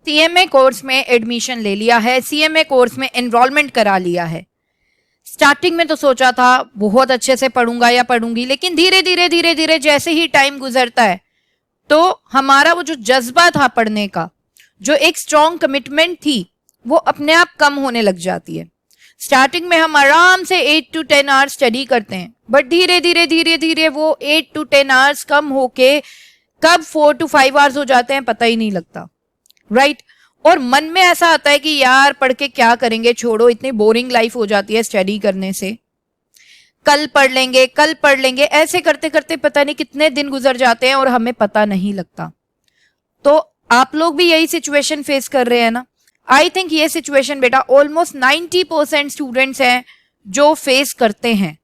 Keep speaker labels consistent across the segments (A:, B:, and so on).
A: CMA course में admission ले लिया है, सीएमए कोर्स में एनरोलमेंट करा लिया है। स्टार्टिंग में तो सोचा था बहुत अच्छे से पढ़ूंगा या पढ़ूंगी, लेकिन धीरे धीरे जैसे ही टाइम गुजरता है तो हमारा वो जो जज्बा था पढ़ने का, जो एक स्ट्रॉन्ग कमिटमेंट थी, वो अपने आप कम होने लग जाती है। स्टार्टिंग में हम आराम से 8 to 10 आवर्स स्टडी करते हैं, बट धीरे धीरे वो 8 to 10 आवर्स कम होके कब 4 to 5 आवर्स हो जाते हैं पता ही नहीं लगता, राइट? और मन में ऐसा आता है कि यार पढ़ के क्या करेंगे, छोड़ो, इतनी बोरिंग लाइफ हो जाती है स्टडी करने से, कल पढ़ लेंगे, ऐसे करते करते पता नहीं कितने दिन गुजर जाते हैं और हमें पता नहीं लगता। तो आप लोग भी यही सिचुएशन फेस कर रहे हैं ना? आई थिंक ये सिचुएशन बेटा ऑलमोस्ट 90% स्टूडेंट्स हैं जो फेस करते हैं।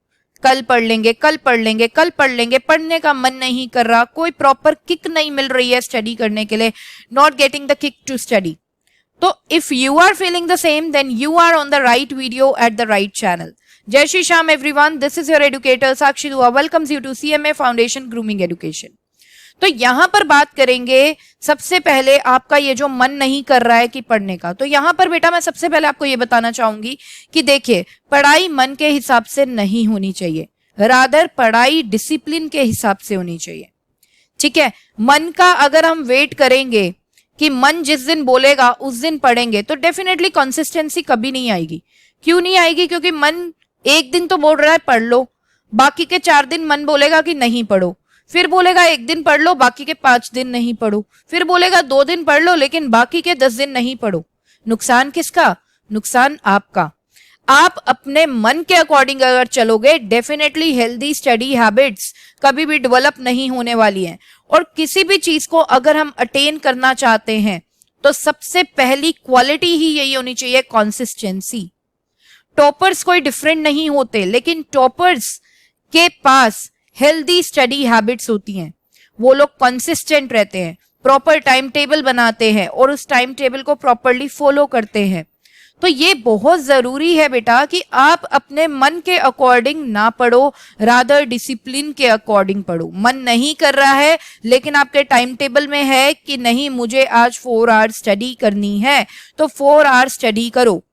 A: कल पढ़ लेंगे, पढ़ने का मन नहीं कर रहा, कोई प्रॉपर किक नहीं मिल रही है स्टडी करने के लिए, not getting the kick to study. तो if you are feeling the same, then you are on the right video at the right channel. Jai Shri Shyam everyone, this is your educator Sakshi Dua, welcomes you to CMA foundation grooming education. तो यहां पर बात करेंगे सबसे पहले आपका ये जो मन नहीं कर रहा है कि पढ़ने का, तो यहां पर बेटा मैं सबसे पहले आपको ये बताना चाहूंगी कि देखिए, पढ़ाई मन के हिसाब से नहीं होनी चाहिए, रादर पढ़ाई डिसिप्लिन के हिसाब से होनी चाहिए। ठीक है, मन का अगर हम वेट करेंगे कि मन जिस दिन बोलेगा उस दिन पढ़ेंगे, तो डेफिनेटली कंसिस्टेंसी कभी नहीं आएगी। क्यों नहीं आएगी? क्योंकि मन एक दिन तो बोल रहा है पढ़ लो, बाकी के 4 दिन मन बोलेगा कि नहीं पढ़ो, फिर बोलेगा 1 दिन पढ़ लो, बाकी के 5 दिन नहीं पढ़ो, फिर बोलेगा 2 दिन पढ़ लो, लेकिन बाकी के 10 दिन नहीं पढ़ो। नुकसान किसका? नुकसान आपका। आप अपने मन के अकॉर्डिंग अगर चलोगे, डेफिनेटली हेल्दी स्टडी हैबिट्स कभी भी डेवलप नहीं होने वाली हैं। और किसी भी चीज को अगर हम अटेन करना चाहते हैं तो सबसे पहली क्वालिटी ही यही होनी चाहिए, कंसिस्टेंसी। टॉपर्स कोई डिफरेंट नहीं होते, लेकिन टॉपर्स के पास हेल्दी स्टडी हैबिट्स होती हैं। वो लोग कंसिस्टेंट रहते हैं, प्रॉपर टाइम टेबल बनाते हैं और उस टाइम टेबल को प्रॉपरली फॉलो करते हैं। तो ये बहुत जरूरी है बेटा कि आप अपने मन के अकॉर्डिंग ना पढ़ो, रादर डिसिप्लिन के अकॉर्डिंग पढ़ो। मन नहीं कर रहा है लेकिन आपके टाइम टेबल में है कि नहीं मुझे आज 4 आवर्स स्टडी करनी है, तो 4 आवर्स स्टडी करो,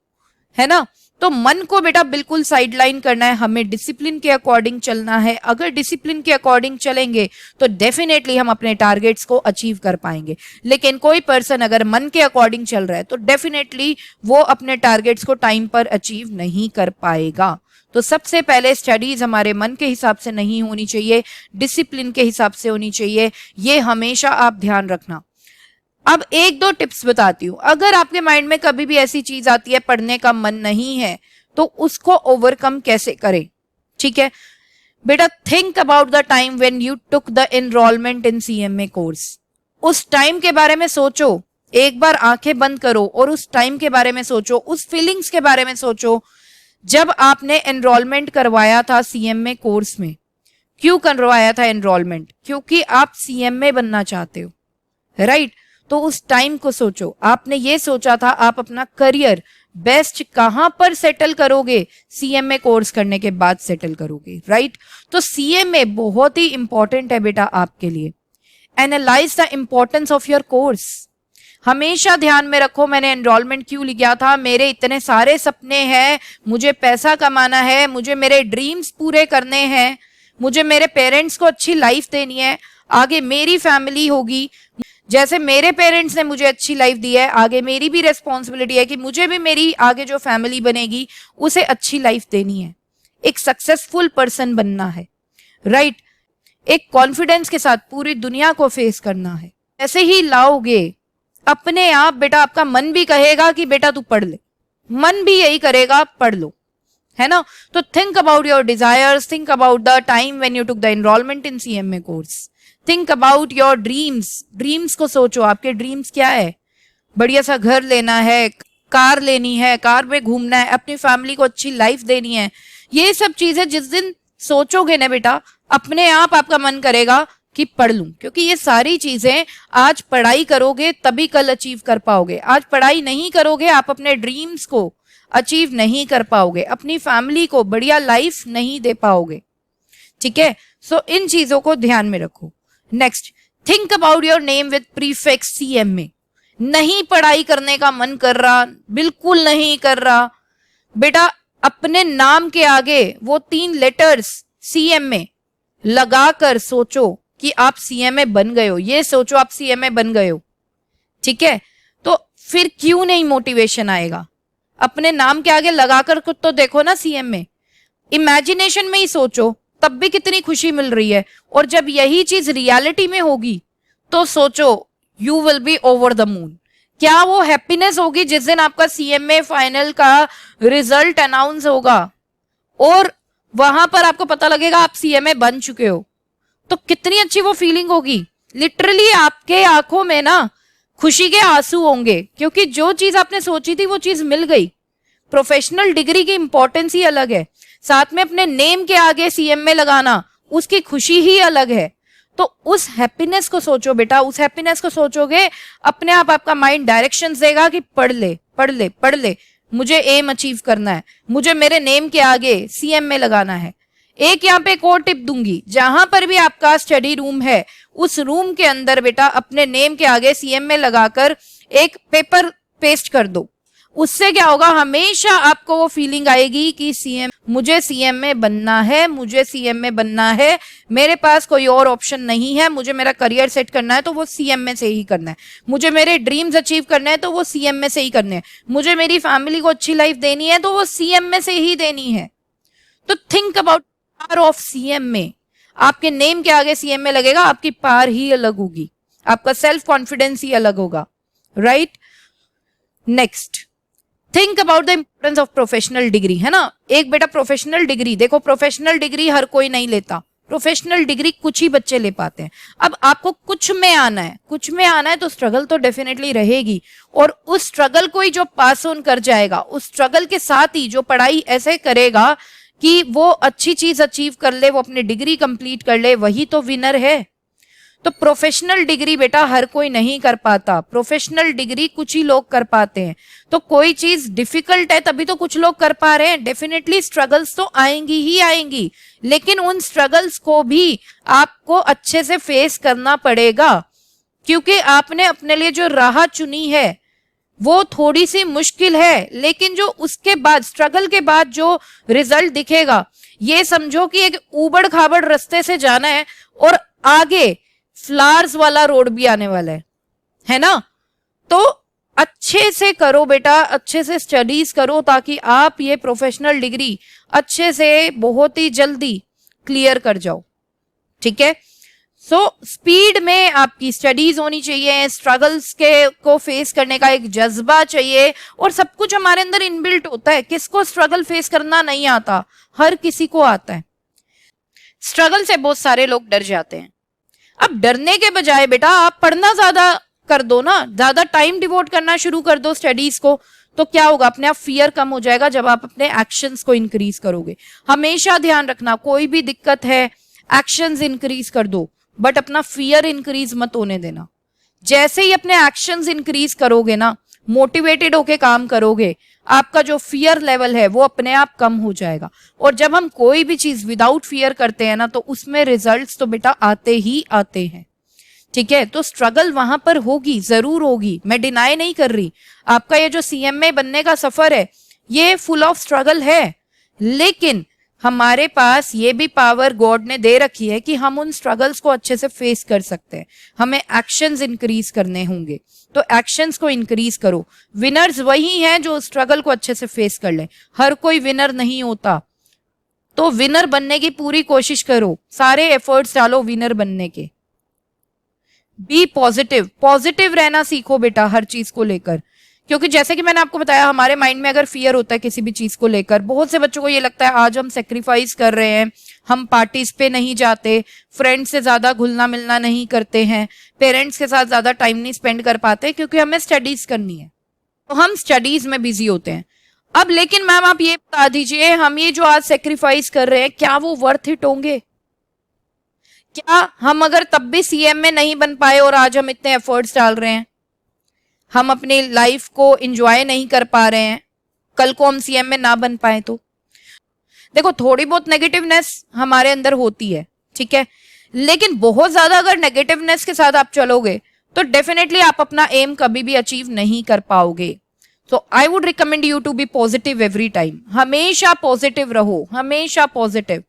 A: है ना? तो मन को बेटा बिल्कुल साइडलाइन करना है, हमें डिसिप्लिन के अकॉर्डिंग चलना है। अगर डिसिप्लिन के अकॉर्डिंग चलेंगे तो डेफिनेटली हम अपने टारगेट्स को अचीव कर पाएंगे। लेकिन कोई पर्सन अगर मन के अकॉर्डिंग चल रहा है तो डेफिनेटली वो अपने टारगेट्स को टाइम पर अचीव नहीं कर पाएगा। तो सबसे पहले स्टडीज हमारे मन के हिसाब से नहीं होनी चाहिए, डिसिप्लिन के हिसाब से होनी चाहिए। ये हमेशा आप ध्यान रखना। अब 1-2 टिप्स बताती हूँ। अगर आपके माइंड में कभी भी ऐसी चीज आती है पढ़ने का मन नहीं है, तो उसको ओवरकम कैसे करें? ठीक है बेटा, think about the time when you took the enrolment in CMA course. उस टाइम के बारे में सोचो, एक बार आंखें बंद करो और उस टाइम के बारे में सोचो, उस फीलिंग्स के बारे में सोचो जब आपने एनरोलमेंट करवाया था सीएमए कोर्स में। क्यों करवाया था एनरोलमेंट? क्योंकि आप सीएमए बनना चाहते हो, राइट? तो उस टाइम को सोचो। आपने ये सोचा था आप अपना करियर बेस्ट कहां पर सेटल करोगे? सीएमए कोर्स करने के बाद सेटल करोगे, राइट? तो सीएमए बहुत ही इंपॉर्टेंट है बेटा आपके लिए। Analyse the importance of your course. हमेशा ध्यान में रखो, मैंने एनरोलमेंट क्यों लिया था? मेरे इतने सारे सपने हैं, मुझे पैसा कमाना है, मुझे मेरे ड्रीम्स पूरे करने हैं, मुझे मेरे पेरेंट्स को अच्छी लाइफ देनी है, आगे मेरी फैमिली होगी, जैसे मेरे पेरेंट्स ने मुझे अच्छी लाइफ दी है, आगे मेरी भी रेस्पॉन्सिबिलिटी है कि मुझे भी मेरी आगे जो फैमिली बनेगी उसे अच्छी लाइफ देनी है, एक सक्सेसफुल पर्सन बनना है, राइट? एक कॉन्फिडेंस के साथ पूरी दुनिया को फेस करना है। ऐसे ही लाओगे अपने आप बेटा, आपका मन भी कहेगा कि बेटा तू पढ़ ले, मन भी यही करेगा पढ़ लो, है ना? तो think about your desires, think about the time when you took the enrolment in CMA course. Think about your dreams. Dreams को सोचो, आपके ड्रीम्स क्या है? बढ़िया सा घर लेना है, कार लेनी है, कार में घूमना है, अपनी फैमिली को अच्छी लाइफ देनी है। ये सब चीजें जिस दिन सोचोगे ना बेटा, अपने आप आपका मन करेगा कि पढ़ लूं, क्योंकि ये सारी चीजें आज पढ़ाई करोगे तभी कल अचीव कर पाओगे। आज पढ़ाई नहीं करोगे, आप अपने ड्रीम्स को अचीव नहीं कर पाओगे, अपनी फैमिली को बढ़िया लाइफ नहीं दे पाओगे। ठीक है, सो इन चीजों को ध्यान में रखो। Next, think about your name with prefix CMA. नहीं पढ़ाई करने का मन कर रहा, बिल्कुल नहीं कर रहा, बेटा अपने नाम के आगे वो 3 लेटर्स सीएमए लगाकर सोचो कि आप सीएमए बन गए हो। ये सोचो आप सीएमए बन गए हो, ठीक है? तो फिर क्यों नहीं मोटिवेशन आएगा? अपने नाम के आगे लगाकर कुछ तो देखो ना सीएमए, इमेजिनेशन में ही सोचो, तब भी कितनी खुशी मिल रही है। और जब यही चीज रियलिटी में होगी तो सोचो, you will be over the moon. क्या वो हैप्पीनेस होगी जिस दिन आपका सीएमए फाइनल का रिजल्ट अनाउंस होगा और वहां पर आपको पता लगेगा आप सीएमए बन चुके हो, तो कितनी अच्छी वो फीलिंग होगी। लिटरली आपके आंखों में ना खुशी के आंसू होंगे, क्योंकि जो चीज आपने सोची थी वो चीज मिल गई। प्रोफेशनल डिग्री की इंपॉर्टेंस ही अलग है, साथ में अपने नेम के आगे सीएमए लगाना, उसकी खुशी ही अलग है। तो उस हैप्पीनेस को सोचो बेटा, उस हैप्पीनेस को सोचोगे, अपने आप आपका माइंड डायरेक्शंस देगा कि पढ़ ले पढ़ ले पढ़ ले, मुझे एम अचीव करना है, मुझे मेरे नेम के आगे सीएमए लगाना है। एक यहाँ पे एक और टिप दूंगी, जहां पर भी आपका स्टडी रूम है उस रूम के अंदर बेटा अपने नेम के आगे सीएमए लगाकर एक पेपर पेस्ट कर दो। उससे क्या होगा, हमेशा आपको वो फीलिंग आएगी कि मुझे सीएमए बनना है, मुझे सीएमए बनना है, मेरे पास कोई और ऑप्शन नहीं है, मुझे मेरा करियर सेट करना है तो वो सीएमए से ही करना है, मुझे मेरे ड्रीम्स अचीव करने हैं तो वो सीएमए से ही करने हैं, मुझे मेरी फैमिली को अच्छी लाइफ देनी है तो वो सीएमए से ही देनी है। तो think about power of CMA. आपके नेम के आगे सीएमए लगेगा, आपकी पावर ही अलग होगी, आपका सेल्फ कॉन्फिडेंस ही अलग होगा, right? Next, think about the importance of professional degree, है ना? एक बेटा प्रोफेशनल डिग्री, देखो प्रोफेशनल डिग्री हर कोई नहीं लेता, प्रोफेशनल डिग्री कुछ ही बच्चे ले पाते हैं। अब आपको कुछ में आना है, कुछ में आना है तो स्ट्रगल तो डेफिनेटली रहेगी, और उस स्ट्रगल को ही जो पास ऑन कर जाएगा, उस स्ट्रगल के साथ ही जो पढ़ाई ऐसे करेगा कि वो अच्छी चीज अचीव कर ले, वो अपनी डिग्री कंप्लीट कर ले, वही तो विनर है। तो प्रोफेशनल डिग्री बेटा हर कोई नहीं कर पाता, प्रोफेशनल डिग्री कुछ ही लोग कर पाते हैं। तो कोई चीज डिफिकल्ट है तभी तो कुछ लोग कर पा रहे हैं। डेफिनेटली स्ट्रगल्स तो आएंगी ही आएंगी, लेकिन उन स्ट्रगल्स को भी आपको अच्छे से फेस करना पड़ेगा, क्योंकि आपने अपने लिए जो राह चुनी है वो थोड़ी सी मुश्किल है, लेकिन जो उसके बाद स्ट्रगल के बाद जो रिजल्ट दिखेगा, ये समझो कि एक ऊबड़ खाबड़ रास्ते से जाना है और आगे फ्लावर्स वाला रोड भी आने वाला है ना? तो अच्छे से करो बेटा, अच्छे से स्टडीज करो ताकि आप ये प्रोफेशनल डिग्री अच्छे से बहुत ही जल्दी क्लियर कर जाओ, ठीक है? सो स्पीड में आपकी स्टडीज होनी चाहिए, स्ट्रगल्स के को फेस करने का एक जज्बा चाहिए, और सब कुछ हमारे अंदर इनबिल्ट होता है। किसको स्ट्रगल फेस करना नहीं आता? हर किसी को आता है। स्ट्रगल से बहुत सारे लोग डर जाते हैं। अब डरने के बजाय बेटा आप पढ़ना ज्यादा कर दो ना, ज्यादा टाइम डिवोट करना शुरू कर दो स्टडीज को, तो क्या होगा, अपने आप फियर कम हो जाएगा जब आप अपने एक्शंस को इंक्रीज करोगे। हमेशा ध्यान रखना, कोई भी दिक्कत है एक्शंस इंक्रीज कर दो, बट अपना फियर इंक्रीज मत होने देना। जैसे ही अपने एक्शंस इंक्रीज करोगे ना, मोटिवेटेड होके काम करोगे, आपका जो फियर लेवल है वो अपने आप कम हो जाएगा। और जब हम कोई भी चीज विदाउट फियर करते हैं ना, तो उसमें रिजल्ट्स तो बेटा आते ही आते हैं, ठीक है? तो स्ट्रगल वहां पर होगी, जरूर होगी, मैं डिनाई नहीं कर रही। आपका ये जो सीएमए बनने का सफर है ये फुल ऑफ स्ट्रगल है, लेकिन हमारे पास ये भी पावर गॉड ने दे रखी है कि हम उन स्ट्रगल्स को अच्छे से फेस कर सकते हैं। हमें एक्शंस इंक्रीज करने होंगे, तो एक्शंस को इंक्रीज करो। विनर्स वही हैं जो स्ट्रगल को अच्छे से फेस कर ले, हर कोई विनर नहीं होता। तो विनर बनने की पूरी कोशिश करो, सारे एफर्ट्स डालो विनर बनने के। बी पॉजिटिव, पॉजिटिव रहना सीखो बेटा हर चीज को लेकर, क्योंकि जैसे कि मैंने आपको बताया, हमारे माइंड में अगर फियर होता है किसी भी चीज को लेकर, बहुत से बच्चों को ये लगता है आज हम सेक्रीफाइस कर रहे हैं, हम पार्टीज पे नहीं जाते, फ्रेंड्स से ज्यादा घुलना मिलना नहीं करते हैं, पेरेंट्स के साथ ज्यादा टाइम नहीं स्पेंड कर पाते क्योंकि हमें स्टडीज करनी है, तो हम स्टडीज में बिजी होते हैं। अब लेकिन मैम आप ये बता दीजिए, हम ये जो आज सेक्रीफाइस कर रहे हैं क्या वो वर्थ इट होंगे? क्या हम अगर तब भी सीएम में नहीं बन पाए और आज हम इतने एफर्ट्स डाल रहे हैं, हम अपनी लाइफ को एंजॉय नहीं कर पा रहे हैं, कल को हम सीएम में ना बन पाए तो? देखो थोड़ी बहुत नेगेटिवनेस हमारे अंदर होती है, ठीक है, लेकिन बहुत ज्यादा अगर नेगेटिवनेस के साथ आप चलोगे तो डेफिनेटली आप अपना एम कभी भी अचीव नहीं कर पाओगे। तो I would recommend you to be positive every time. हमेशा पॉजिटिव रहो, हमेशा पॉजिटिव।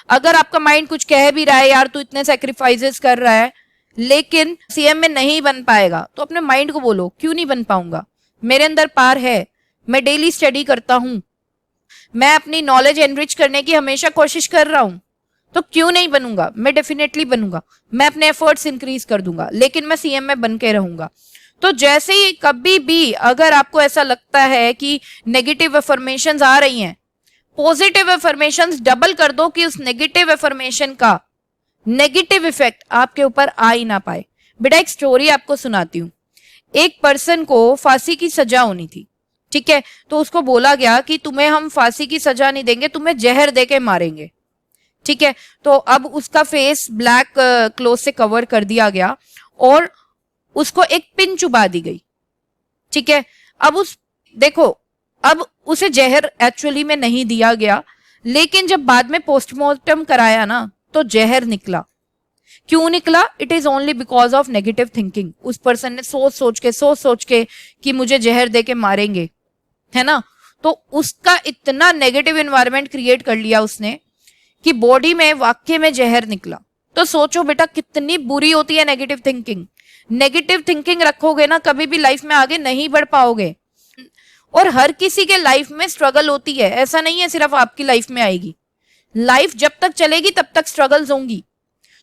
A: अगर आपका माइंड कुछ कह भी रहा है, यार तू इतने सेक्रीफाइसेस कर रहा है लेकिन सीएम में नहीं बन पाएगा, तो अपने माइंड को बोलो क्यों नहीं बन पाऊंगा, मेरे अंदर पार है, मैं डेली स्टडी करता हूं, मैं अपनी नॉलेज एनरिच करने की हमेशा कोशिश कर रहा हूं, तो क्यों नहीं बनूंगा, मैं डेफिनेटली बनूंगा, मैं अपने एफर्ट्स इंक्रीज कर दूंगा, लेकिन मैं सीएम में बन के रहूंगा। तो जैसे ही कभी भी अगर आपको ऐसा लगता है कि नेगेटिव अफर्मेशंस आ रही हैं, पॉजिटिव अफर्मेशंस डबल कर दो कि उस नेगेटिव अफर्मेशन का नेगेटिव इफेक्ट आपके ऊपर आ ही ना पाए। बेटा एक स्टोरी आपको सुनाती हूँ। एक पर्सन को फांसी की सजा होनी थी, ठीक है, तो उसको बोला गया कि तुम्हें हम फांसी की सजा नहीं देंगे, तुम्हें जहर देके मारेंगे, ठीक है। तो अब उसका फेस ब्लैक क्लोथ से कवर कर दिया गया और उसको एक पिन चुबा दी गई, ठीक है। अब अब उसे जहर एक्चुअली में नहीं दिया गया, लेकिन जब बाद में पोस्टमार्टम कराया ना तो जहर निकला। क्यों निकला? It is only because of negative thinking. उस पर्सन ने सोच सोच के कि मुझे जहर दे के मारेंगे, है ना, तो उसका इतना नेगेटिव एनवायरनमेंट क्रिएट कर लिया उसने कि बॉडी में वाकई में जहर निकला। तो सोचो बेटा कितनी बुरी होती है नेगेटिव थिंकिंग। नेगेटिव थिंकिंग रखोगे ना, कभी भी लाइफ में आगे नहीं बढ़ पाओगे। और हर किसी के लाइफ में स्ट्रगल होती है, ऐसा नहीं है सिर्फ आपकी लाइफ में आएगी। लाइफ जब तक चलेगी तब तक स्ट्रगल्स होंगी,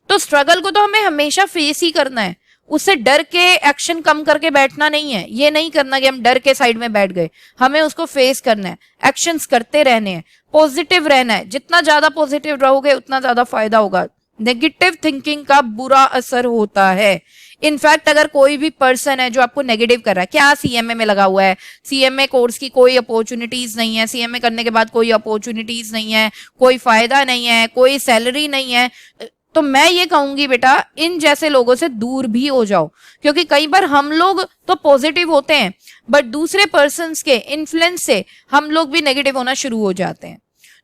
A: तो स्ट्रगल को तो हमें हमेशा फेस ही करना है। उससे डर के एक्शन कम करके बैठना नहीं है। ये नहीं करना कि हम डर के साइड में बैठ गए, हमें उसको फेस करना है, एक्शंस करते रहने हैं, पॉजिटिव रहना है। जितना ज्यादा पॉजिटिव रहोगे उतना ज्यादा फायदा होगा। नेगेटिव थिंकिंग का बुरा असर होता है। इनफैक्ट अगर कोई भी पर्सन है जो आपको नेगेटिव कर रहा है, क्या सीएमए में लगा हुआ है, सीएमए कोर्स की कोई अपॉर्चुनिटीज नहीं है, सीएमए करने के बाद कोई अपॉर्चुनिटीज नहीं है, कोई फायदा नहीं है, कोई सैलरी नहीं है, तो मैं ये कहूंगी बेटा इन जैसे लोगों से दूर भी हो जाओ। क्योंकि कई बार हम लोग तो पॉजिटिव होते हैं बट दूसरे पर्सन्स के इन्फ्लुएंस से हम लोग भी नेगेटिव होना शुरू हो जाते हैं।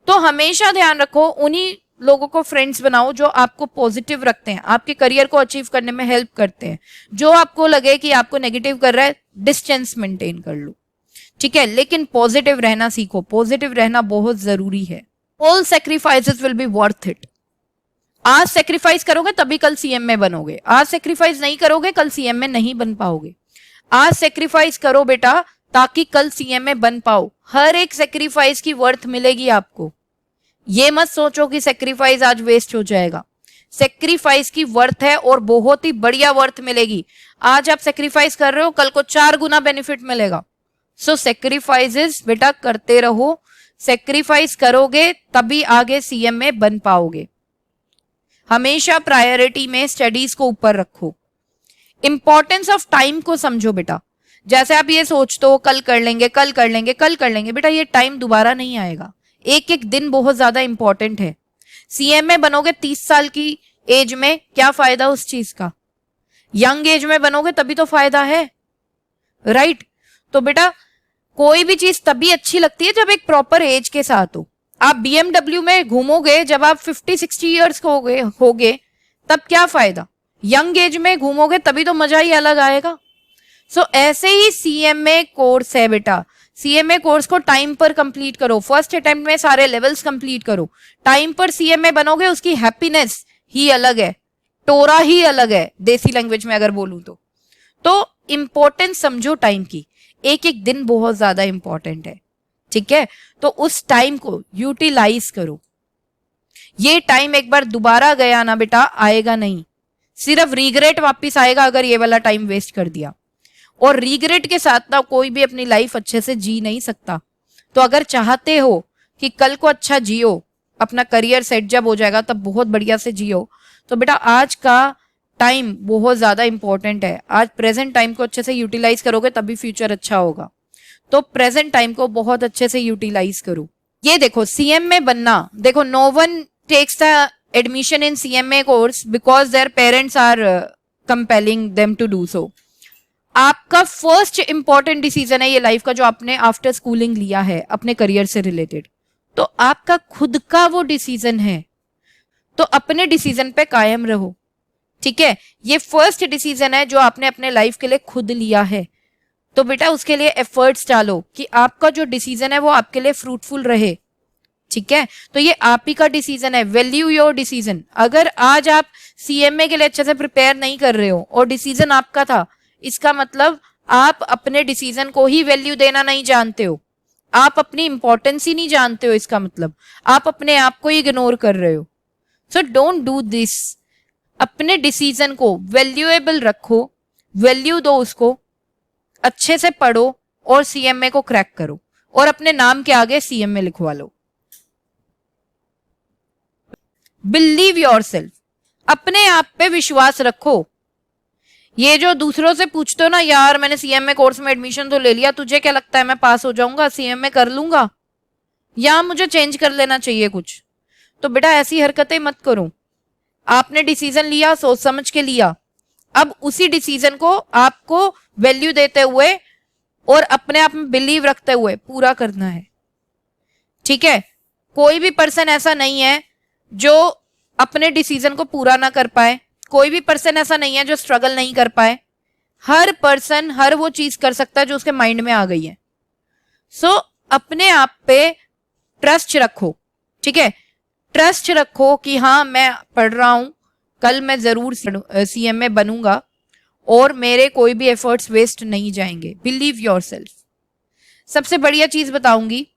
A: तो हमेशा ध्यान रखो, उन्हीं लोगों को फ्रेंड्स बनाओ जो आपको पॉजिटिव रखते हैं, आपके करियर को अचीव करने में हेल्प करते हैं। जो आपको लगे कि आपको नेगेटिव कर रहा है, डिस्टेंस मेंटेन कर लो, ठीक है, लेकिन पॉजिटिव रहना सीखो। पॉजिटिव रहना बहुत जरूरी है। All sacrifices will be worth it. आज सेक्रीफाइस करोगे तभी कल सीएम में बनोगे। आज सेक्रीफाइस नहीं करोगे कल सीएम में नहीं बन पाओगे। आज सेक्रीफाइस करो बेटा ताकि कल सीएम में बन पाओ। हर एक सेक्रीफाइस की वर्थ मिलेगी आपको। ये मत सोचो कि सेक्रीफाइस आज वेस्ट हो जाएगा। सेक्रीफाइस की वर्थ है और बहुत ही बढ़िया वर्थ मिलेगी। आज आप सेक्रीफाइस कर रहे हो, कल को 4 गुना बेनिफिट मिलेगा। सो सेक्रीफाइसेस बेटा करते रहो। सेक्रीफाइस करोगे तभी आगे सीएम में बन पाओगे। हमेशा प्रायोरिटी में स्टडीज को ऊपर रखो। इंपॉर्टेंस ऑफ टाइम को समझो बेटा। जैसे आप ये सोचते हो कल कर लेंगे, कल कर लेंगे, कल कर लेंगे, बेटा ये टाइम दोबारा नहीं आएगा। एक एक दिन बहुत ज्यादा इंपॉर्टेंट है। सीएम में बनोगे 30 साल की एज में, क्या फायदा उस चीज का? यंग एज में बनोगे तभी तो फायदा है, राइट? तो बेटा कोई भी चीज तभी अच्छी लगती है जब एक प्रॉपर एज के साथ हो। आप BMW में घूमोगे जब आप 50-60 ईयर्स होगे तब क्या फायदा? यंग एज में घूमोगे तभी तो मजा ही अलग आएगा। सो ऐसे ही सीएमए कोर्स है बेटा। सीएमए कोर्स को टाइम पर कंप्लीट करो। फर्स्ट अटेम्प्ट में सारे लेवल्स कंप्लीट करो। टाइम पर सीएमए बनोगे, उसकी हैप्पीनेस ही अलग है, टोरा ही अलग है, देसी लैंग्वेज में अगर बोलूं तो इंपॉर्टेंस समझो टाइम की। एक एक दिन बहुत ज्यादा इंपॉर्टेंट है, ठीक है? तो उस टाइम को यूटिलाइज करो। ये टाइम एक बार दोबारा गया ना बेटा, आएगा नहीं। सिर्फ रिग्रेट वापस आएगा अगर ये वाला टाइम वेस्ट कर दिया। और रिग्रेट के साथ ना कोई भी अपनी लाइफ अच्छे से जी नहीं सकता। तो अगर चाहते हो कि कल को अच्छा जियो, अपना करियर सेट जब हो जाएगा तब बहुत बढ़िया से जियो, तो बेटा आज का टाइम बहुत ज्यादा इंपॉर्टेंट है। आज प्रेजेंट टाइम को अच्छे से यूटिलाइज करोगे तभी फ्यूचर अच्छा होगा। तो प्रेजेंट टाइम को बहुत अच्छे से यूटिलाइज करो। ये देखो सीएम में बनना, देखो no one takes the admission in CMA course because their parents are compelling them to do so. आपका फर्स्ट इंपॉर्टेंट डिसीजन है ये लाइफ का जो आपने आफ्टर स्कूलिंग लिया है अपने करियर से रिलेटेड, तो आपका खुद का वो डिसीजन है। तो अपने डिसीजन पे कायम रहो, ठीक है, ये फर्स्ट डिसीजन है जो आपने अपने लाइफ के लिए खुद लिया है। तो बेटा उसके लिए एफर्ट्स डालो कि आपका जो डिसीजन है वो आपके लिए फ्रूटफुल रहे। ठीक है, तो ये आप ही का डिसीजन है, वैल्यू योर डिसीजन। अगर आज आप सीएमए के लिए अच्छे से प्रिपेयर नहीं कर रहे हो और डिसीजन आपका था, इसका मतलब आप अपने डिसीजन को ही वैल्यू देना नहीं जानते हो, आप अपनी इंपॉर्टेंस ही नहीं जानते हो। इसका मतलब आप अपने आप को इग्नोर कर रहे हो। So don't do this. अपने डिसीजन को वैल्यूएबल रखो, वैल्यू दो उसको, अच्छे से पढ़ो और सीएमए को क्रैक करो और अपने नाम के आगे सीएमए लिखवा लो। बिलीव योरसेल्फ, अपने आप पे विश्वास रखो। ये जो दूसरों से पूछते हो ना, यार मैंने सीएमए कोर्स में एडमिशन तो ले लिया, तुझे क्या लगता है मैं पास हो जाऊंगा, सीएमए कर लूंगा, या मुझे चेंज कर लेना चाहिए कुछ? तो बेटा ऐसी हरकतें मत करो। आपने डिसीजन लिया, सोच समझ के लिया, अब उसी डिसीजन को आपको वैल्यू देते हुए और अपने आप में बिलीव रखते हुए पूरा करना है। ठीक है, कोई भी पर्सन ऐसा नहीं है जो अपने डिसीजन को पूरा ना कर पाए, कोई भी पर्सन ऐसा नहीं है जो स्ट्रगल नहीं कर पाए। हर पर्सन हर वो चीज कर सकता है जो उसके माइंड में आ गई है। सो अपने आप पे ट्रस्ट रखो। ठीक है, ट्रस्ट रखो कि हाँ मैं पढ़ रहा हूं, कल मैं जरूर सीएमए बनूंगा और मेरे कोई भी एफर्ट्स वेस्ट नहीं जाएंगे। Believe yourself. सबसे बढ़िया चीज बताऊंगी,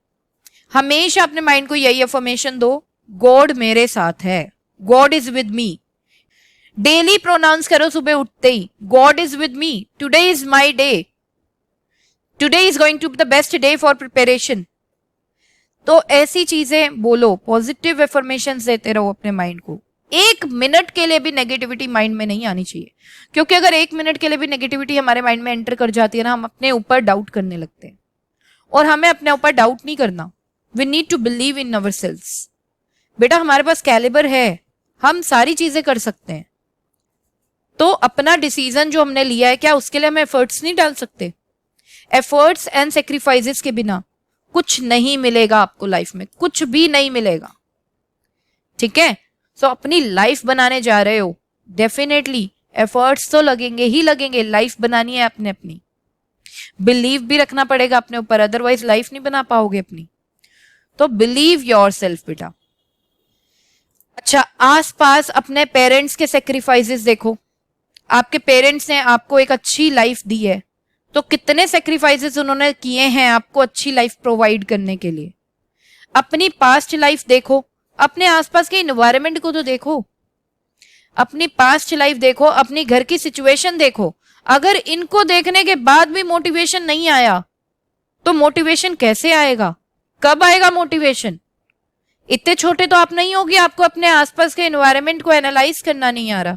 A: हमेशा अपने माइंड को यही अफर्मेशन दो, गॉड मेरे साथ है, God is with me. Daily pronounce करो सुबह उठते ही, God is with me, today is my day, today is going to be the best day for preparation. तो ऐसी चीजें बोलो, पॉजिटिव एफर्मेशंस देते रहो अपने माइंड को। एक मिनट के लिए भी नेगेटिविटी माइंड में नहीं आनी चाहिए, क्योंकि अगर एक मिनट के लिए भी नेगेटिविटी हमारे माइंड में एंटर कर जाती है ना, हम अपने ऊपर डाउट करने लगते हैं। और हमें अपने ऊपर डाउट नहीं करना, we need to believe in ourselves. बेटा हमारे पास कैलिबर है, हम सारी चीजें कर सकते हैं। तो अपना डिसीजन जो हमने लिया है, क्या उसके लिए हम एफर्ट्स नहीं डाल सकते? एफर्ट्स एंड सेक्रीफाइसेस के बिना कुछ नहीं मिलेगा आपको लाइफ में, कुछ भी नहीं मिलेगा। ठीक है, सो अपनी लाइफ बनाने जा रहे हो, डेफिनेटली एफर्ट्स तो लगेंगे ही लगेंगे। लाइफ बनानी है आपने अपनी, बिलीव भी रखना पड़ेगा अपने ऊपर, अदरवाइज लाइफ नहीं बना पाओगे अपनी। तो बिलीव योरसेल्फ बेटा। अच्छा, आसपास अपने पेरेंट्स के सेक्रीफाइसेस देखो। आपके पेरेंट्स ने आपको एक अच्छी लाइफ दी है, तो कितने सेक्रीफाइसेस उन्होंने किए हैं आपको अच्छी लाइफ प्रोवाइड करने के लिए। अपनी पास्ट लाइफ देखो, अपने आसपास के इन्वायरमेंट को तो देखो, अपनी पास्ट लाइफ देखो, अपनी घर की सिचुएशन देखो। अगर इनको देखने के बाद भी मोटिवेशन नहीं आया तो मोटिवेशन कैसे आएगा? कब आएगा मोटिवेशन? इतने छोटे तो आप नहीं होगी, आपको अपने आसपास के एनवायरनमेंट को एनालाइज करना नहीं आ रहा।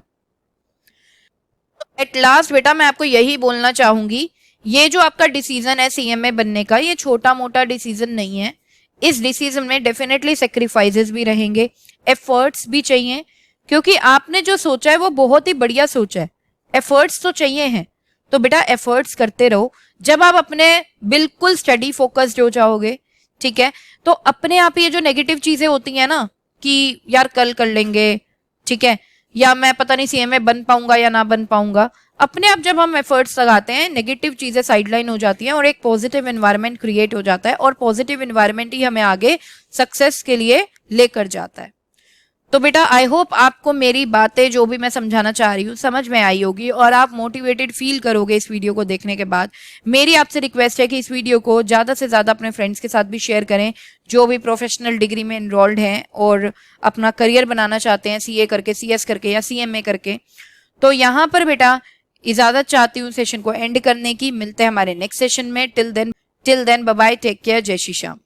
A: एट लास्ट बेटा मैं आपको यही बोलना चाहूंगी, ये जो आपका डिसीजन है सीएमए बनने का, ये छोटा मोटा डिसीजन नहीं है। इस डिसीजन में डेफिनेटली सेक्रीफाइसेस भी रहेंगे, एफर्ट्स भी चाहिए, क्योंकि आपने जो सोचा है वो बहुत ही बढ़िया सोचा है। एफर्ट्स तो चाहिए हैं, तो बेटा एफर्ट्स करते रहो। जब आप अपने बिल्कुल स्टडी फोकस्ड हो जाओगे, ठीक है, तो अपने आप ये जो नेगेटिव चीजें होती हैं ना कि यार कल कर लेंगे, ठीक है, या मैं पता नहीं सीएमए बन पाऊंगा या ना बन पाऊंगा, अपने आप जब हम एफर्ट्स लगाते हैं नेगेटिव चीजें साइडलाइन हो जाती हैं और एक पॉजिटिव एनवायरनमेंट क्रिएट हो जाता है, और पॉजिटिव एनवायरनमेंट ही हमें आगे सक्सेस के लिए लेकर जाता है। तो बेटा आई होप आपको मेरी बातें जो भी मैं समझाना चाह रही हूँ समझ में आई होगी और आप मोटिवेटेड फील करोगे इस वीडियो को देखने के बाद। मेरी आपसे रिक्वेस्ट है कि इस वीडियो को ज़्यादा से ज़्यादा अपने फ्रेंड्स के साथ भी शेयर करें जो भी प्रोफेशनल डिग्री में इनरोल्ड हैं और अपना करियर बनाना चाहते हैं सीए करके, सीएस करके या सीएमए करके। तो यहाँ पर बेटा इजाज़त चाहती हूँ सेशन को एंड करने की। मिलते हैं हमारे नेक्स्ट सेशन में। Till then bye bye, take care, जय श्री श्याम।